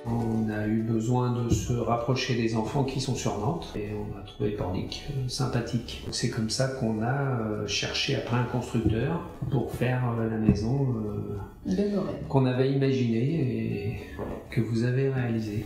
On a eu besoin de se rapprocher des enfants qui sont sur Nantes et on a trouvé Pornic sympathique. C'est comme ça qu'on a cherché après un constructeur pour faire la maison qu'on avait imaginée et que vous avez réalisée.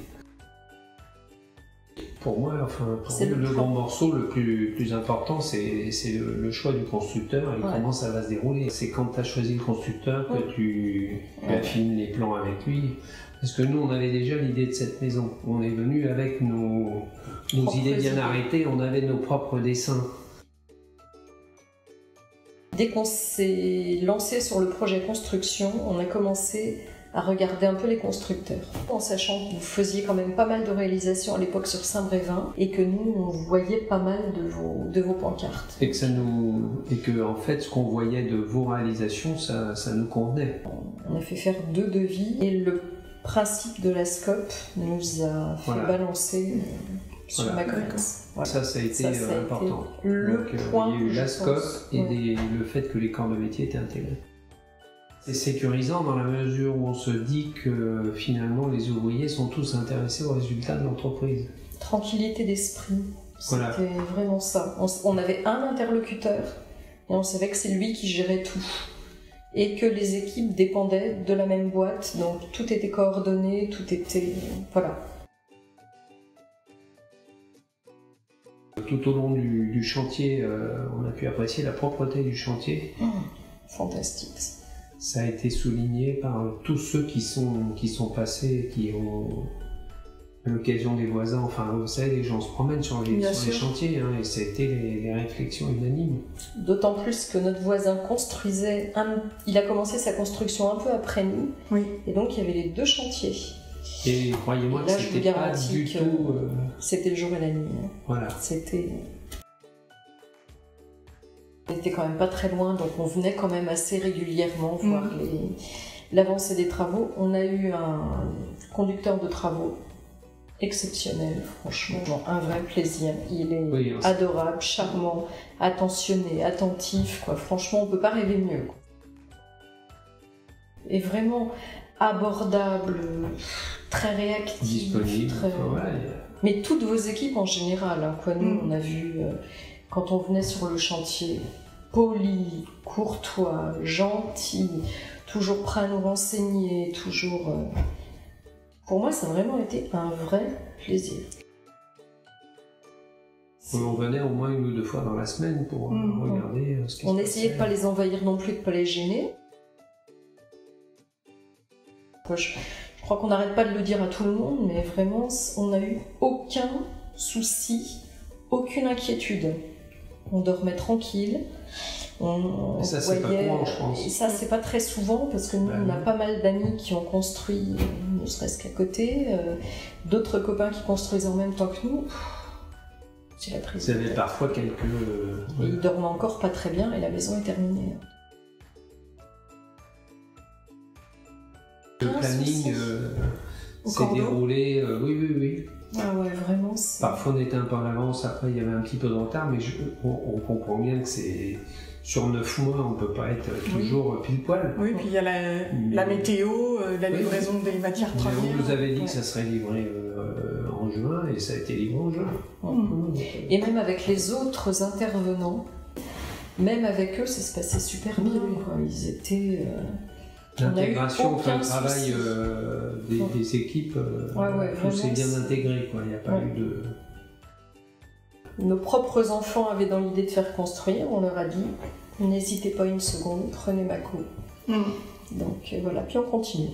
Pour moi, le grand morceau le plus important, c'est le choix du constructeur et comment ça va se dérouler. C'est quand tu as choisi le constructeur que tu affines les plans avec lui. Parce que nous, on avait déjà l'idée de cette maison. On est venu avec nos idées bien arrêtées, on avait nos propres dessins. Dès qu'on s'est lancé sur le projet construction, on a commencé à regarder un peu les constructeurs. En sachant que vous faisiez quand même pas mal de réalisations à l'époque sur Saint-Brévin et que nous, on voyait pas mal de vos pancartes. Et que en fait, ce qu'on voyait de vos réalisations, ça nous convenait. On a fait faire 2 devis et le principe de la scope nous a fait balancer sur ma cohérence. Ça a été important. Le point, il y a eu la scope et le fait que les corps de métier étaient intégrés. C'est sécurisant dans la mesure où on se dit que finalement les ouvriers sont tous intéressés aux résultats de l'entreprise. Tranquillité d'esprit, c'était vraiment ça. On avait un interlocuteur et on savait que c'est lui qui gérait tout. Et que les équipes dépendaient de la même boîte, donc tout était coordonné, tout était... voilà. Tout au long du chantier, on a pu apprécier la propreté du chantier. Fantastique. Ça a été souligné par tous ceux qui sont passés, qui ont à l'occasion des voisins, enfin vous savez, les gens se promènent sur les chantiers, et ça a été les réflexions unanimes. D'autant plus que notre voisin construisait, il a commencé sa construction un peu après nous, et donc il y avait les 2 chantiers. Et croyez-moi que c'était pas du tout... C'était le jour et la nuit. Voilà. On était quand même pas très loin, donc on venait quand même assez régulièrement voir l'avancée des travaux. On a eu un conducteur de travaux exceptionnel, franchement, un vrai plaisir. Il est adorable, charmant, attentionné, attentif, quoi. Franchement, on peut pas rêver mieux, quoi. Et vraiment abordable, très réactif, disponible. Mais toutes vos équipes en général, quoi. Nous, on a vu quand on venait sur le chantier, poli, courtois, gentil, toujours prêt à nous renseigner, toujours. Pour moi, ça a vraiment été un vrai plaisir. On venait au moins 1 ou 2 fois dans la semaine pour regarder ce qui se passait. On essayait de ne pas les envahir non plus, de ne pas les gêner. Je crois qu'on n'arrête pas de le dire à tout le monde, mais vraiment, on n'a eu aucun souci, aucune inquiétude. On dormait tranquille. Et ça, c'est pas courant, je pense. Et ça, c'est pas très souvent, parce que nous, on a pas mal d'amis qui ont construit, ne serait-ce qu'à côté, d'autres copains qui construisent en même temps que nous. C'est la prise. Il y avait parfois quelques... Et ils dormaient encore pas très bien, et la maison est terminée. Le planning s'est déroulé, oui. Ah ouais, vraiment. Parfois on était un peu en avance, après il y avait un petit peu de retard, mais on comprend bien que c'est sur 9 mois, on ne peut pas être toujours pile poil. Oui, puis il y a la météo, la livraison des matières premières. On nous avait dit que ça serait livré en juin, et ça a été livré en juin. Et même avec les autres intervenants, même avec eux, ça se passait super bien. Ils étaient... L'intégration, enfin, le travail des équipes, tout s'est bien intégré, quoi. Il n'y a pas eu de... Nos propres enfants avaient dans l'idée de faire construire, on leur a dit, n'hésitez pas une seconde, prenez ma co. Donc voilà, puis on continue.